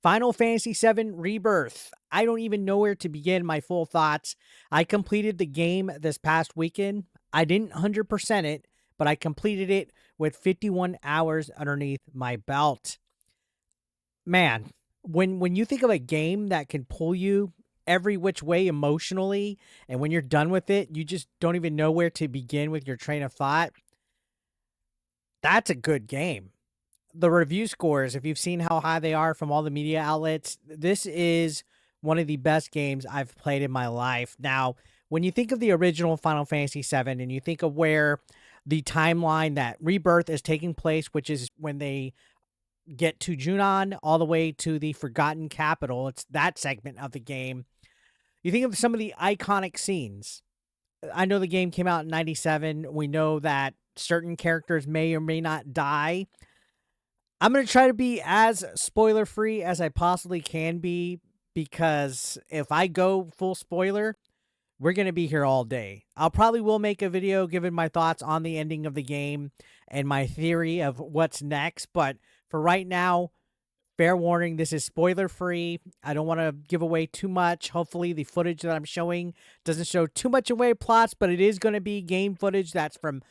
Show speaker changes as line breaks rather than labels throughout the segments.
Final Fantasy VII Rebirth. I don't even know where to begin my full thoughts. I completed the game this past weekend. I didn't 100% it, but I completed it with 51 hours underneath my belt. Man, when you think of a game that can pull you every which way emotionally, and when you're done with it, you just don't even know where to begin with your train of thought, that's a good game. The review scores, if you've seen how high they are from all the media outlets, this is one of the best games I've played in my life. Now, when you think of the original Final Fantasy VII and you think of where the timeline that Rebirth is taking place, which is when they get to Junon all the way to the Forgotten Capital, it's that segment of the game. You think of some of the iconic scenes. I know the game came out in 97. We know that certain characters may or may not die. I'm going to try to be as spoiler free as I possibly can be, because if I go full spoiler, we're going to be here all day. I'll probably will make a video giving my thoughts on the ending of the game and my theory of what's next. But for right now, fair warning, this is spoiler free. I don't want to give away too much. Hopefully the footage that I'm showing doesn't show too much away plots, but it is going to be game footage that's from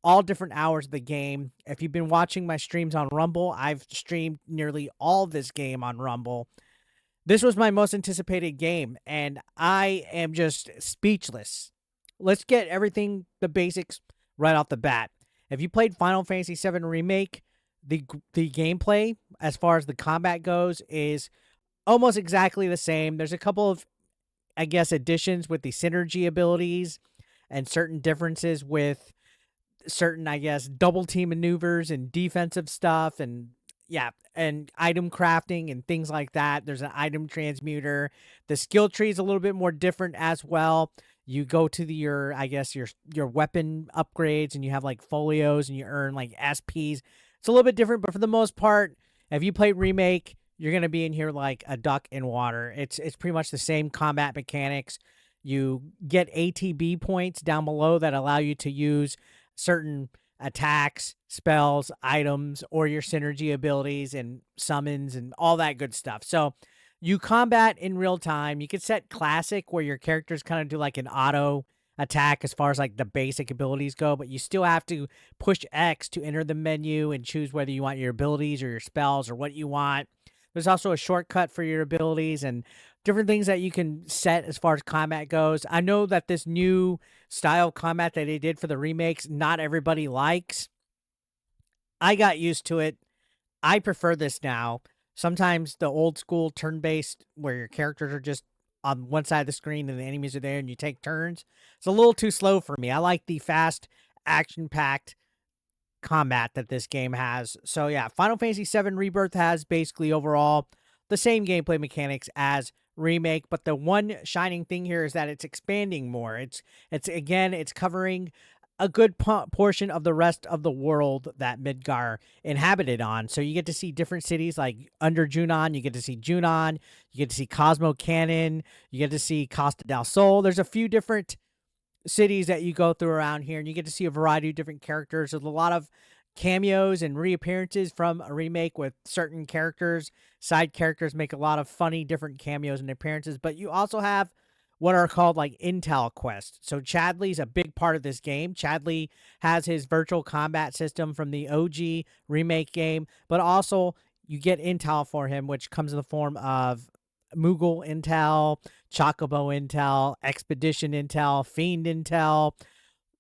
all different hours of the game. If you've been watching my streams on Rumble, I've streamed nearly all this game on Rumble. This was my most anticipated game, and I am just speechless. Let's get everything, the basics, right off the bat. If you played Final Fantasy VII Remake, the gameplay, as far as the combat goes, is almost exactly the same. There's a couple of, I guess, additions with the synergy abilities and certain differences with certain, I guess, double team maneuvers and defensive stuff, and yeah, and item crafting and things like that. There's an item transmuter. The skill tree is a little bit more different as well. You go to your, I guess, your weapon upgrades, and you have like folios, and you earn like SPs. It's a little bit different, but for the most part, if you play Remake, you're gonna be in here like a duck in water. It's pretty much the same combat mechanics. You get ATB points down below that allow you to use certain attacks, spells, items, or your synergy abilities and summons and all that good stuff. So you combat in real time. You could set classic, where your characters kind of do like an auto attack as far as like the basic abilities go, but you still have to push X to enter the menu and choose whether you want your abilities or your spells or what you want. There's also a shortcut for your abilities and different things that you can set as far as combat goes. I know that this new style of combat that they did for the remakes, not everybody likes. I got used to it. I prefer this now. Sometimes the old school turn-based, where your characters are just on one side of the screen and the enemies are there and you take turns, it's a little too slow for me. I like the fast, action-packed combat that this game has. So yeah, Final Fantasy VII Rebirth has basically overall the same gameplay mechanics as Remake, but the one shining thing here is that it's expanding more. It's again, it's covering a good portion of the rest of the world that Midgar inhabited on. So you get to see different cities like under Junon. You get to see Junon. You get to see Cosmo Canyon. You get to see Costa del Sol. There's a few different cities that you go through around here, and you get to see a variety of different characters. There's a lot of cameos and reappearances from a remake with certain characters. Side characters make a lot of funny different cameos and appearances, but you also have what are called like intel quests. So Chadley's a big part of this game. Chadley has his virtual combat system from the OG remake game, but also you get intel for him, which comes in the form of Moogle intel, Chocobo intel, Expedition intel, Fiend intel,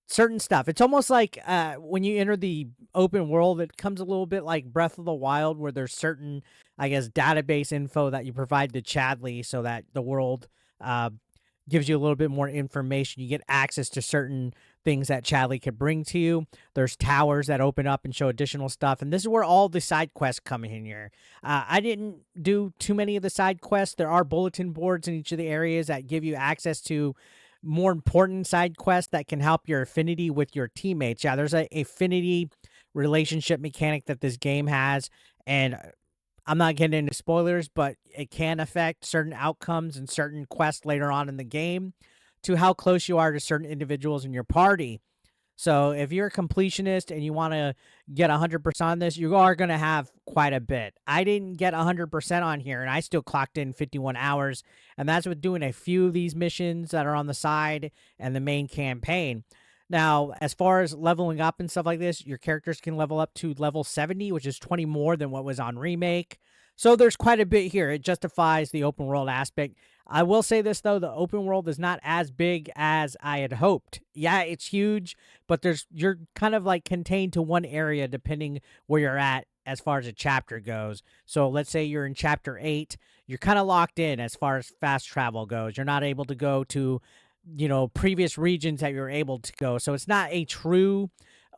certain stuff. It's almost like when you enter the open world, it comes a little bit like Breath of the Wild, where there's certain, I guess, database info that you provide to Chadley so that the world gives you a little bit more information. You get access to certain things that Chadley could bring to you. There's towers that open up and show additional stuff. And this is where all the side quests come in here. I didn't do too many of the side quests. There are bulletin boards in each of the areas that give you access to more important side quests that can help your affinity with your teammates. Yeah, there's a affinity relationship mechanic that this game has. And I'm not getting into spoilers, but it can affect certain outcomes and certain quests later on in the game to how close you are to certain individuals in your party. So if you're a completionist and you want to get 100% on this, you are going to have quite a bit. I didn't get 100% on here, and I still clocked in 51 hours, and that's with doing a few of these missions that are on the side and the main campaign. Now, as far as leveling up and stuff like this, your characters can level up to level 70, which is 20 more than what was on Remake. So there's quite a bit here. It justifies the open world aspect. I will say this though, the open world is not as big as I had hoped. Yeah, it's huge, but you're kind of like contained to one area depending where you're at as far as a chapter goes. So let's say you're in chapter 8, you're kind of locked in as far as fast travel goes. You're not able to go to, previous regions that you're able to go. So it's not a true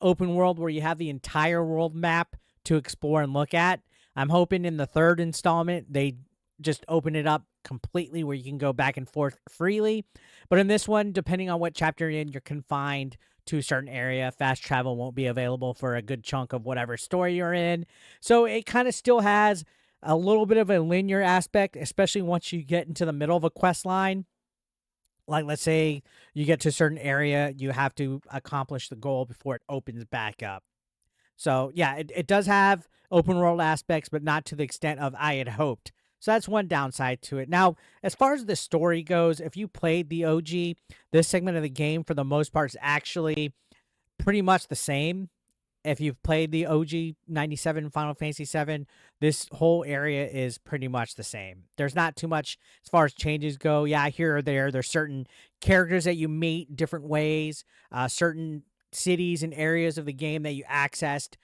open world where you have the entire world map to explore and look at. I'm hoping in the third installment they just open it up completely where you can go back and forth freely. But in this one, depending on what chapter you're in, you're confined to a certain area. Fast travel won't be available for a good chunk of whatever story you're in. So it kind of still has a little bit of a linear aspect, especially once you get into the middle of a quest line. Like, let's say you get to a certain area, you have to accomplish the goal before it opens back up. So, yeah, it does have open world aspects, but not to the extent of I had hoped. So that's one downside to it. Now, as far as the story goes, if you played the OG, this segment of the game, for the most part, is actually pretty much the same. If you've played the OG 97 Final Fantasy 7, this whole area is pretty much the same. There's not too much as far as changes go. Yeah, here or there, there's certain characters that you meet different ways, certain cities and areas of the game that you accessed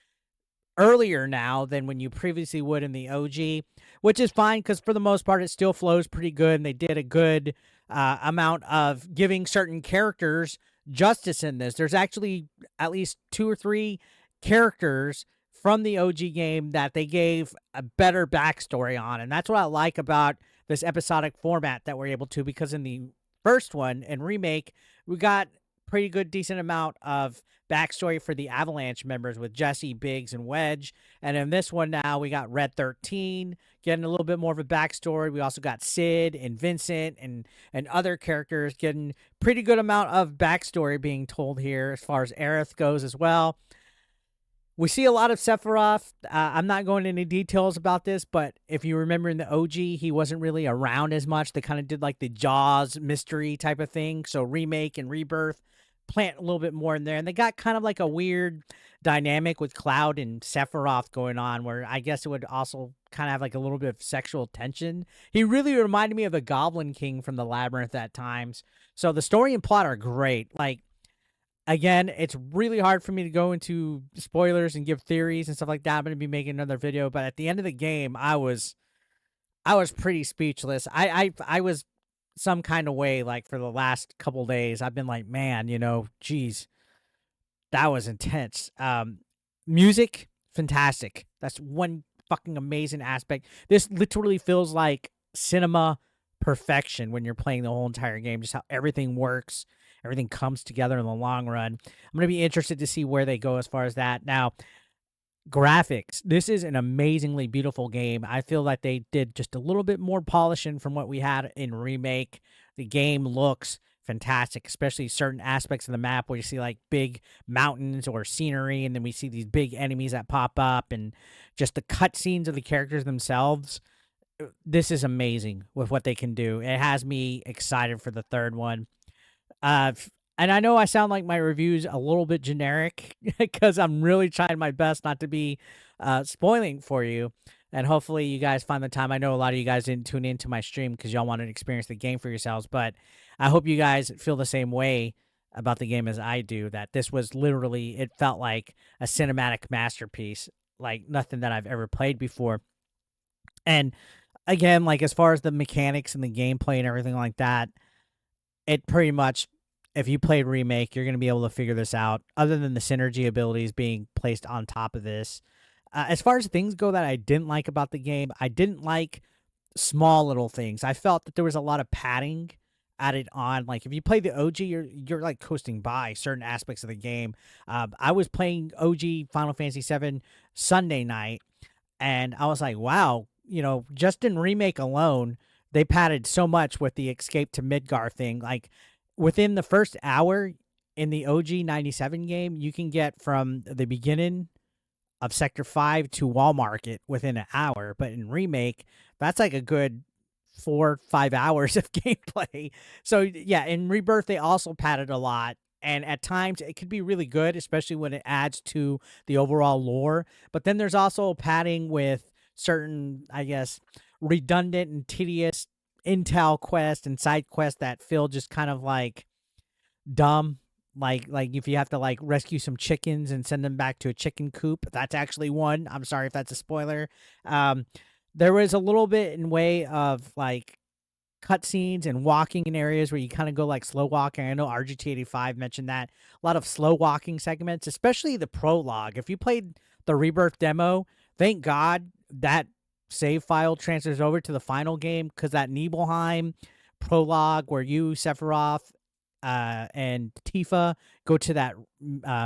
earlier now than when you previously would in the OG, which is fine because for the most part, it still flows pretty good. And they did a good amount of giving certain characters justice in this. There's actually at least 2 or 3 characters from the OG game that they gave a better backstory on. And that's what I like about this episodic format that we're able to, because in the first one and Remake, we got pretty good, decent amount of backstory for the Avalanche members with Jesse, Biggs, and Wedge. And in this one now, we got Red 13 getting a little bit more of a backstory. We also got Sid and Vincent and other characters getting pretty good amount of backstory being told here as far as Aerith goes as well. We see a lot of Sephiroth. I'm not going into details about this, but if you remember in the OG, he wasn't really around as much. They kind of did like the Jaws mystery type of thing. So Remake and Rebirth plant a little bit more in there. And they got kind of like a weird dynamic with Cloud and Sephiroth going on, where I guess it would also kind of have like a little bit of sexual tension. He really reminded me of the Goblin King from the Labyrinth at times. So the story and plot are great. Like, again, it's really hard for me to go into spoilers and give theories and stuff like that. I'm going to be making another video, but at the end of the game, I was pretty speechless. I was some kind of way, like, for the last couple days. I've been like, man, geez, that was intense. Music, fantastic. That's one fucking amazing aspect. This literally feels like cinema perfection when you're playing the whole entire game, just how everything works. Everything comes together in the long run. I'm going to be interested to see where they go as far as that. Now, graphics. This is an amazingly beautiful game. I feel like they did just a little bit more polishing from what we had in Remake. The game looks fantastic, especially certain aspects of the map where you see like big mountains or scenery, and then we see these big enemies that pop up, and just the cutscenes of the characters themselves. This is amazing with what they can do. It has me excited for the third one. And I know I sound like my review's a little bit generic because I'm really trying my best not to be spoiling for you. And hopefully you guys find the time. I know a lot of you guys didn't tune into my stream because y'all wanted to experience the game for yourselves. But I hope you guys feel the same way about the game as I do, that this was literally, it felt like a cinematic masterpiece, like nothing that I've ever played before. And again, like as far as the mechanics and the gameplay and everything like that, it pretty much, if you played Remake, you're going to be able to figure this out, other than the synergy abilities being placed on top of this. As far as things go that I didn't like about the game, I didn't like small little things. I felt that there was a lot of padding added on. Like if you play the OG, you're like coasting by certain aspects of the game. I was playing OG Final Fantasy 7 Sunday night, and I was like, wow, just in Remake alone, they padded so much with the escape to Midgar thing. Like within the first hour in the OG 97 game, you can get from the beginning of Sector 5 to Wall Market within an hour. But in Remake, that's like a good 4 or 5 hours of gameplay. So, yeah, in Rebirth, they also padded a lot. And at times, it could be really good, especially when it adds to the overall lore. But then there's also padding with certain, I guess, redundant and tedious intel quests and side quests that feel just kind of like dumb. Like if you have to like rescue some chickens and send them back to a chicken coop, that's actually one. I'm sorry if that's a spoiler. Um, there was a little bit in way of like cutscenes and walking in areas where you kind of go like slow walking. I know RGT85 mentioned that. A lot of slow walking segments, especially the prologue. If you played the Rebirth demo, thank God that save file transfers over to the final game, because that Nibelheim prologue where you, Sephiroth, and Tifa go to that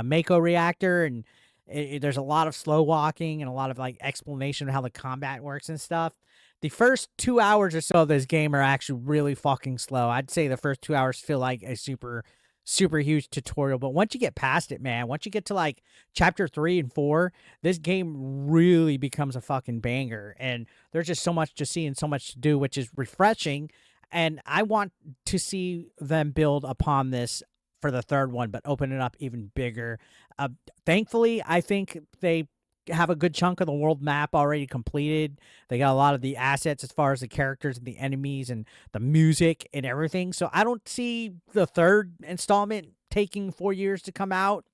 Mako reactor, and there's a lot of slow walking and a lot of like explanation of how the combat works and stuff. The first 2 hours or so of this game are actually really fucking slow. I'd say the first 2 hours feel like a super huge tutorial, but once you get past it, man, once you get to like chapter 3 and 4, this game really becomes a fucking banger, and there's just so much to see and so much to do, which is refreshing. And I want to see them build upon this for the third one, but open it up even bigger. Uh, Thankfully, I think they have a good chunk of the world map already completed. They got a lot of the assets as far as the characters and the enemies and the music and everything. So I don't see the third installment taking 4 years to come out.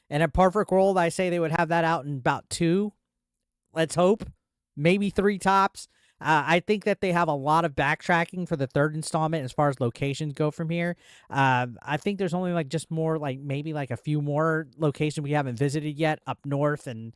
In a perfect world, I say they would have that out in about 2. Let's hope. Maybe 3 tops. I think that they have a lot of backtracking for the third installment as far as locations go from here. I think there's only like just more like maybe like a few more locations we haven't visited yet up north and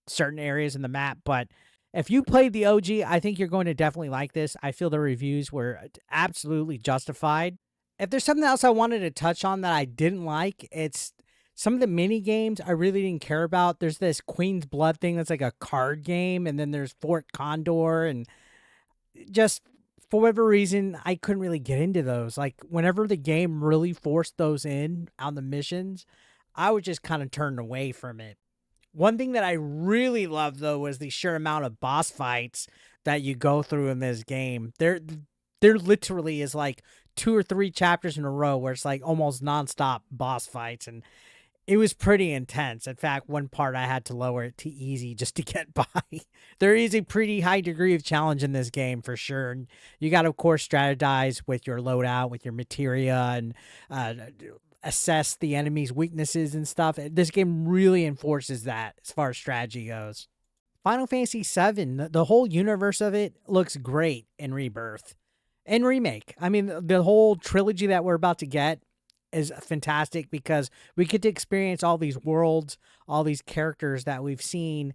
certain areas in the map. But if you played the OG, I think you're going to definitely like this. I feel the reviews were absolutely justified. If there's something else I wanted to touch on that I didn't like, it's some of the mini games I really didn't care about. There's this Queen's Blood thing that's like a card game, and then there's Fort Condor, and just for whatever reason, I couldn't really get into those. Like whenever the game really forced those in on the missions, I would just kind of turn away from it. One thing that I really love though was the sheer amount of boss fights that you go through in this game. There literally is like 2 or 3 chapters in a row where it's like almost nonstop boss fights, and it was pretty intense. In fact, one part I had to lower it to easy just to get by. There is a pretty high degree of challenge in this game for sure. And you got to, of course, strategize with your loadout, with your materia, and assess the enemy's weaknesses and stuff. This game really enforces that as far as strategy goes. Final Fantasy VII, the whole universe of it looks great in Rebirth and Remake. I mean, the whole trilogy that we're about to get is fantastic because we get to experience all these worlds, all these characters that we've seen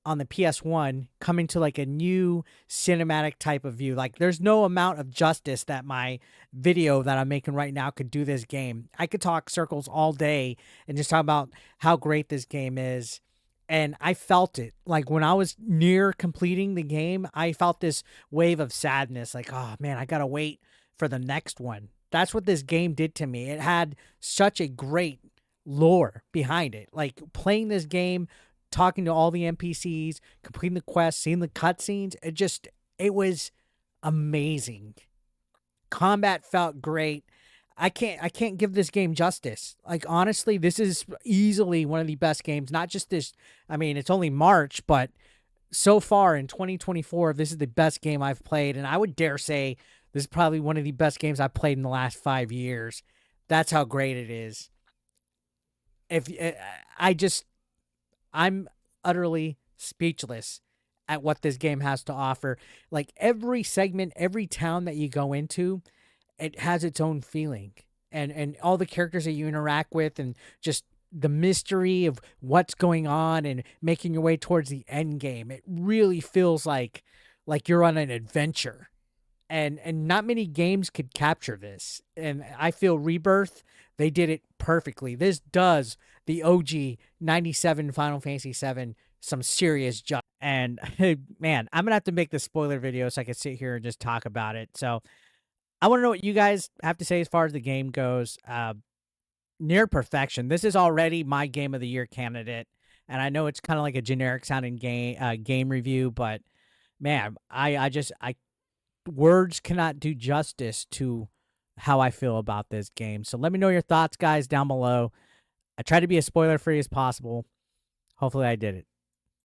on the PS1 coming to like a new cinematic type of view. Like there's no amount of justice that my video that I'm making right now could do this game. I could talk circles all day and just talk about how great this game is. And I felt it. Like when I was near completing the game, I felt this wave of sadness. Like, oh man, I gotta wait for the next one. That's what this game did to me. It had such a great lore behind it. Like playing this game, talking to all the NPCs, completing the quests, seeing the cutscenes, it was amazing. Combat felt great. I can't give this game justice. Like honestly, this is easily one of the best games. Not just this. I mean, it's only March, but so far in 2024, this is the best game I've played, and I would dare say this is probably one of the best games I've played in the last 5 years. That's how great it is. If I'm utterly speechless at what this game has to offer. Like every segment, every town that you go into, it has its own feeling. And all the characters that you interact with and just the mystery of what's going on and making your way towards the end game. It really feels like you're on an adventure. And not many games could capture this. And I feel Rebirth, they did it perfectly. This does the OG 97 Final Fantasy 7 some serious justice. And man, I'm gonna have to make the spoiler video so I can sit here and just talk about it. So I want to know what you guys have to say as far as the game goes. near perfection. This is already my game of the year candidate, and I know it's kind of like a generic sounding game review, but man, I words cannot do justice to how I feel about this game. So let me know your thoughts, guys, down below. I try to be as spoiler free as possible. Hopefully, I did it.